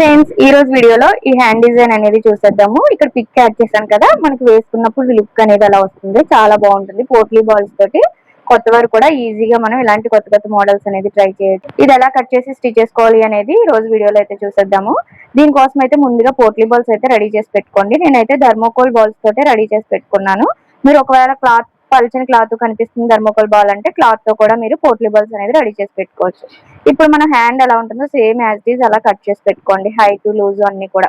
Friends, ఈ రోజు వీడియోలో ఈ హ్యాండ్ డిజైన్ అనేది చూసేద్దాము. ఇక్కడ పిక్ యాడ్ చేశాను కదా, మనకి వేసుకున్నప్పుడు లుక్ అనేది అలా వస్తుంది. చాలా బాగుంటుంది. పోట్లీ బాల్స్ తోటి కొత్త వారు కూడా ఈజీగా మనం ఇలాంటి కొత్త కొత్త మోడల్స్ అనేది ట్రై చేయొచ్చు. ఇది ఎలా కట్ చేసి స్టిచ్ చేసుకోవాలి అనేది ఈ రోజు వీడియోలో అయితే చూసేద్దాము. దీనికోసం అయితే ముందుగా పోట్లీ బాల్స్ అయితే రెడీ చేసి పెట్టుకోండి. నేనైతే థర్మోకోల్ బాల్స్ తోటే రెడీ చేసి పెట్టుకున్నాను. మీరు ఒకవేళ పల్చని క్లాత్ కనిపిస్తుంది థర్మోకోల్ బాల్ అంటే క్లాత్ తో కూడా మీరు పోట్లీ బాల్స్ అనేది రెడీ చేసి పెట్టుకోవచ్చు. ఇప్పుడు మన హ్యాండ్ ఎలా ఉంటుందో సేమ్ యాజ్ ఇట్ ఈజ్ అలా కట్ చేసి పెట్టుకోండి. హైట్ లూజ్ అన్ని కూడా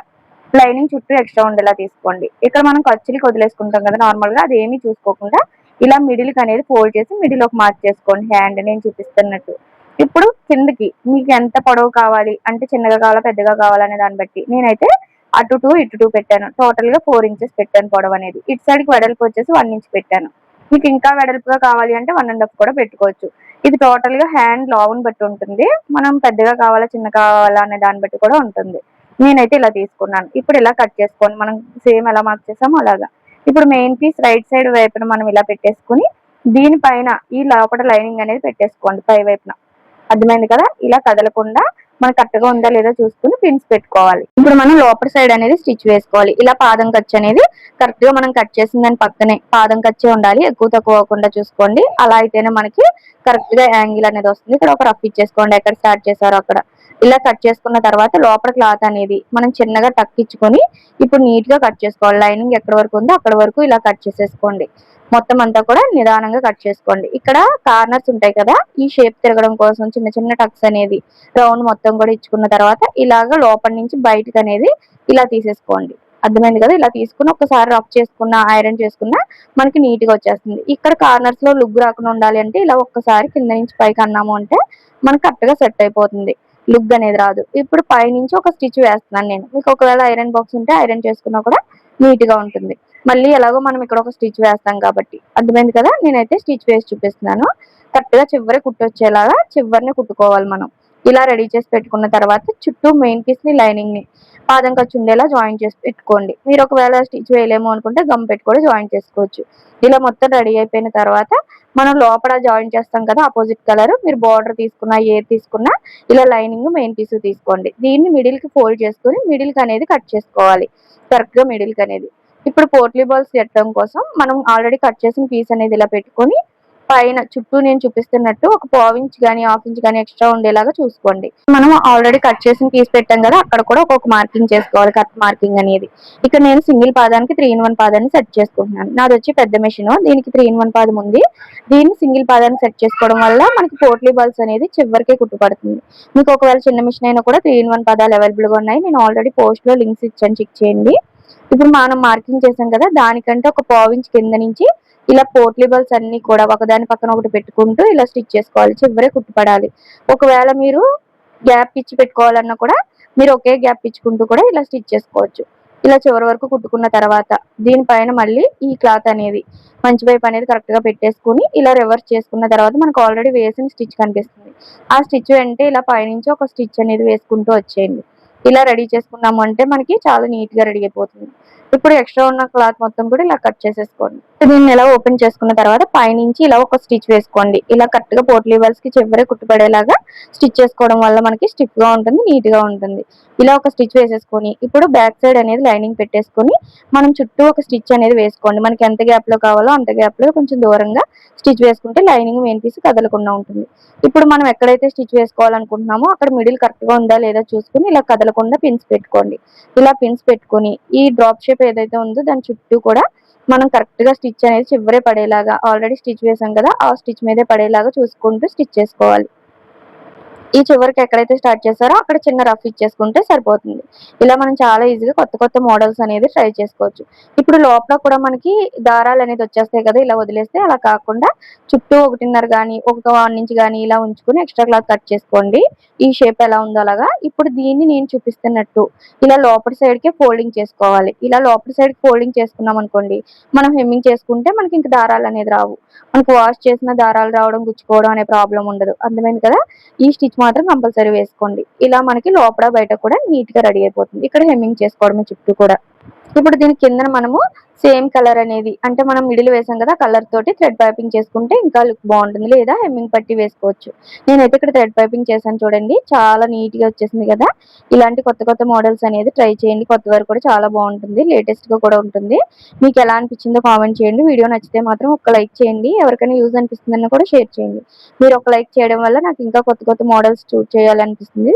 లైనింగ్ చుట్టూ ఎక్స్ట్రా ఉండేలా తీసుకోండి. ఇక్కడ మనం ఖర్చులకి వదిలేసుకుంటాం కదా నార్మల్ గా, అది ఏమీ చూసుకోకుండా ఇలా మిడిల్ కి అనేది ఫోల్డ్ చేసి మిడిల్ ఒక మార్క్ చేసుకోండి. హ్యాండ్ నేను చూపిస్తున్నట్టు. ఇప్పుడు కిందకి మీకు ఎంత పొడవు కావాలి అంటే చిన్నగా కావాలా పెద్దగా కావాలనే దాన్ని బట్టి నేనైతే అటు 2 ఇటు 2 పెట్టాను. టోటల్ గా 4 ఇంచెస్ పెట్టాను పొడవు అనేది. ఇటు సైడ్ కి వెడల్పు వచ్చేసి 1 ఇంచ్ పెట్టాను. మీకు ఇంకా వెడల్పుగా కావాలి అంటే 1.5 కూడా పెట్టుకోవచ్చు. ఇది టోటల్ గా హ్యాండ్ లావుని బట్టి ఉంటుంది. మనం పెద్దగా కావాలా చిన్న కావాలా అనే దాన్ని బట్టి కూడా ఉంటుంది. నేనైతే ఇలా తీసుకున్నాను. ఇప్పుడు ఇలా కట్ చేసుకోండి. మనం సేమ్ ఎలా మార్క్ చేసామో అలాగా. ఇప్పుడు మెయిన్ పీస్ రైట్ సైడ్ వైపున మనం ఇలా పెట్టేసుకుని దీనిపైన ఈ లోపల లైనింగ్ అనేది పెట్టేసుకోండి పై వైపున. అర్థమైంది కదా? ఇలా కదలకుండా మనకు కరెక్ట్గా ఉందా లేదా చూసుకుని పిన్స్ పెట్టుకోవాలి. ఇప్పుడు మనం లోపల సైడ్ అనేది స్టిచ్ వేసుకోవాలి. ఇలా పాదం ఖర్చు అనేది కరెక్ట్ గా మనం కట్ చేసిన దాని పక్కనే పాదం ఖర్చే ఉండాలి. ఎక్కువ తక్కువ అవ్వకుండా చూసుకోండి. అలా అయితేనే మనకి కరెక్ట్ గా యాంగిల్ అనేది వస్తుంది. ఇక్కడ ఒక రఫ్ ఇచ్చేసుకోండి. ఎక్కడ స్టార్ట్ చేశారో అక్కడ. ఇలా కట్ చేసుకున్న తర్వాత లోపల క్లాత్ అనేది మనం చిన్నగా టక్ ఇచ్చుకొని ఇప్పుడు నీట్ గా కట్ చేసుకోవాలి. లైనింగ్ ఎక్కడ వరకు ఉందో అక్కడ వరకు ఇలా కట్ చేసేసుకోండి. మొత్తం అంతా కూడా నిదానంగా కట్ చేసుకోండి. ఇక్కడ కార్నర్స్ ఉంటాయి కదా, ఈ షేప్ తిరగడం కోసం చిన్న చిన్న టక్స్ అనేది రౌండ్ మొత్తం కూడా ఇచ్చుకున్న తర్వాత ఇలాగ లోపల నుంచి బయటకు అనేది ఇలా తీసేసుకోండి. అర్థమైంది కదా? ఇలా తీసుకుని ఒకసారి రఫ్ చేసుకున్న ఐరన్ చేసుకున్న మనకి నీట్ గా వచ్చేస్తుంది. ఇక్కడ కార్నర్స్ లో లుగ్ రాకుండా ఉండాలి అంటే ఇలా ఒక్కసారి కింద నుంచి పైకి అన్నాము అంటే మనకి కరెక్ట్ గా సెట్ అయిపోతుంది. లుగ్ అనేది రాదు. ఇప్పుడు పై నుంచి ఒక స్టిచ్ వేస్తున్నాను నేను. మీకు ఒకవేళ ఐరన్ బాక్స్ ఉంటే ఐరన్ చేసుకున్నా కూడా నీట్ గా ఉంటుంది. మళ్ళీ ఎలాగో మనం ఇక్కడ ఒక స్టిచ్ వేస్తాం కాబట్టి. అర్థమైంది కదా? నేనైతే స్టిచ్ వేసి చూపిస్తున్నాను. కరెక్ట్ గా చివరి కుట్టు వచ్చేలాగా చివరిని కుట్టుకోవాలి మనం. ఇలా రెడీ చేసి పెట్టుకున్న తర్వాత చుట్టూ మెయిన్ పీస్ ని లైనింగ్ ని పాదం ఖర్చు ఉండేలా జాయిన్ చేసి పెట్టుకోండి. మీరు ఒకవేళ స్టిచ్ వేయలేము అనుకుంటే గమ్ పెట్టి కూడా జాయిన్ చేసుకోవచ్చు. ఇలా మొత్తం రెడీ అయిపోయిన తర్వాత మనం లోపల జాయిన్ చేస్తాం కదా ఆపోజిట్ కలర్, మీరు బార్డర్ తీసుకున్నా ఏది తీసుకున్నా ఇలా లైనింగ్ మెయిన్ పీస్ తీసుకోండి. దీన్ని మిడిల్ కి ఫోల్డ్ చేసుకుని మిడిల్ కి అనేది కట్ చేసుకోవాలి. కరెక్ట్ గా మిడిల్ కి అనేది. ఇప్పుడు పోట్లీ బాల్స్ పెట్టడం కోసం మనం ఆల్రెడీ కట్ చేసిన పీస్ అనేది ఇలా పెట్టుకొని పైన చుట్టూ నేను చూపిస్తున్నట్టు ఒక 1/4 ఇంచ్ కానీ 1/2 ఇంచ్ కానీ ఎక్స్ట్రా ఉండేలాగా చూసుకోండి. మనం ఆల్రెడీ కట్ చేసిన పీస్ పెట్టాం కదా, అక్కడ కూడా ఒక్కొక్క మార్కింగ్ చేసుకోవాలి. కట్ మార్కింగ్ అనేది. ఇక్కడ నేను సింగిల్ పాదానికి 3-in-1 పాదాన్ని సెట్ చేసుకుంటున్నాను. నాది వచ్చి పెద్ద మెషిన్, దీనికి 3-in-1 పాదం ఉంది. దీన్ని సింగిల్ పాదాన్ని సెట్ చేసుకోవడం వల్ల మనకి పోట్లీ బాల్స్ అనేది చివరికే కుట్టుపడుతుంది. మీకు ఒకవేళ చిన్న మిషన్ అయినా కూడా 3-in-1 పాదాలు అవైలబుల్ గా ఉన్నాయి. నేను ఆల్రెడీ పోస్ట్ లో లింక్స్ ఇచ్చాను, చెక్ చేయండి. ఇప్పుడు మనం మార్కింగ్ చేసాం కదా, దానికంటే ఒక 1/4 ఇంచ్ కింద నుంచి ఇలా పోట్లీ బాల్స్ అన్ని కూడా ఒకదాని పక్కన ఒకటి పెట్టుకుంటూ ఇలా స్టిచ్ చేసుకోవాలి. చివరే కుట్టుపడాలి. ఒకవేళ మీరు గ్యాప్ ఇచ్చి పెట్టుకోవాలన్నా కూడా మీరు ఒకే గ్యాప్ ఇచ్చుకుంటూ కూడా ఇలా స్టిచ్ చేసుకోవచ్చు. ఇలా చివరి వరకు కుట్టుకున్న తర్వాత దీనిపైన మళ్ళీ ఈ క్లాత్ అనేది మంచి వైపు అనేది కరెక్ట్ గా పెట్టేసుకుని ఇలా రివర్స్ చేసుకున్న తర్వాత మనకు ఆల్రెడీ వేసిన స్టిచ్ కనిపిస్తుంది. ఆ స్టిచ్ వెంటే ఇలా పైనుంచి ఒక స్టిచ్ అనేది వేసుకుంటూ వచ్చేయండి. ఇలా రెడీ చేసుకున్నాము అంటే మనకి చాలా నీట్ గా రెడీ అయిపోతుంది. ఇప్పుడు ఎక్స్ట్రా ఉన్న క్లాత్ మొత్తం కూడా ఇలా కట్ చేసేసుకోండి. దీన్ని ఇలా ఓపెన్ చేసుకున్న తర్వాత పైనుంచి ఇలా ఒక స్టిచ్ వేసుకోండి. ఇలా కరెక్ట్ గా పోట్లీ బాల్స్ కి చివరి కుట్టుపడేలాగా స్టిచ్ చేసుకోవడం వల్ల మనకి స్టిఫ్ గా ఉంటుంది, నీట్ గా ఉంటుంది. ఇలా ఒక స్టిచ్ వేసేసుకొని ఇప్పుడు బ్యాక్ సైడ్ అనేది లైనింగ్ పెట్టేసుకొని మనం చుట్టూ ఒక స్టిచ్ అనేది వేసుకోండి. మనకి ఎంత గ్యాప్ లో కావాలో అంత గ్యాప్ లో కొంచెం దూరంగా స్టిచ్ వేసుకుంటే లైనింగ్ మెయిన్ పీస్ కదలకుండా ఉంటుంది. ఇప్పుడు మనం ఎక్కడైతే స్టిచ్ వేసుకోవాలనుకుంటున్నామో అక్కడ మిడిల్ కరెక్ట్ గా ఉందా లేదా చూసుకుని ఇలా కదలకుండా పిన్స్ పెట్టుకోండి. ఇలా పిన్స్ పెట్టుకుని ఈ డ్రాప్ షేప్ ఏదైతే ఉందో దాని చుట్టూ కూడా మనం కరెక్ట్ గా స్టిచ్ అనేది చివరే పడేలాగా, ఆల్రెడీ స్టిచ్ వేసాం కదా ఆ స్టిచ్ మీదే పడేలాగా చూసుకుంటూ స్టిచ్ చేసుకోవాలి. ఈ చివరికి ఎక్కడైతే స్టార్ట్ చేస్తారో అక్కడ చిన్న రఫ్ ఇచ్చేసుకుంటే సరిపోతుంది. ఇలా మనం చాలా ఈజీగా కొత్త కొత్త మోడల్స్ అనేది ట్రై చేసుకోవచ్చు. ఇప్పుడు లోపల కూడా మనకి దారాలు అనేది వచ్చేస్తాయి కదా, ఇలా వదిలేస్తే అలా కాకుండా చుట్టూ 1.5 కానీ 1 ఇంచ్ కానీ ఇలా ఉంచుకుని ఎక్స్ట్రా క్లాత్ కట్ చేసుకోండి. ఈ షేప్ ఎలా ఉందో అలాగా. ఇప్పుడు దీన్ని నేను చూపిస్తున్నట్టు ఇలా లోపల సైడ్ కి ఫోల్డింగ్ చేసుకోవాలి. ఇలా లోపల సైడ్ ఫోల్డింగ్ చేసుకున్నాం అనుకోండి, మనం హెమ్మింగ్ చేసుకుంటే మనకి ఇంక దారాలు అనేది రావు. మనకు వాష్ చేసిన దారాలు రావడం, గుచ్చుకోవడం అనే ప్రాబ్లం ఉండదు. అర్థమైంది కదా? ఈ స్టిచ్ మాత్రం కంపల్సరీ వేసుకోండి. ఇలా మనకి లోపల బయట కూడా నీట్ గా రెడీ అయిపోతుంది. ఇక్కడ హెమ్మింగ్ చేసుకోవడమే చుట్టూ కూడా. ఇప్పుడు దీని కిందన మనము సేమ్ కలర్ అనేది అంటే మనం మిడిల్ వేసాం కదా, కలర్ తోటి థ్రెడ్ పైపింగ్ చేసుకుంటే ఇంకా లుక్ బాగుంటుంది, లేదా హెమ్మింగ్ పట్టి వేసుకోవచ్చు. నేనైతే ఇక్కడ థ్రెడ్ పైపింగ్ చేశాను చూడండి, చాలా నీట్ గా వచ్చేసింది కదా. ఇలాంటి కొత్త కొత్త మోడల్స్ అనేది ట్రై చేయండి, కొత్త వరకు కూడా చాలా బాగుంటుంది, లేటెస్ట్ గా కూడా ఉంటుంది. మీకు ఎలా అనిపించిందో కామెంట్ చేయండి. వీడియో నచ్చితే మాత్రం ఒక లైక్ చేయండి, ఎవరికైనా యూజ్ అనిపిస్తుందన్న కూడా షేర్ చేయండి. మీరు ఒక లైక్ చేయడం వల్ల నాకు ఇంకా కొత్త కొత్త మోడల్స్ చూస్ చేయాలనిపిస్తుంది.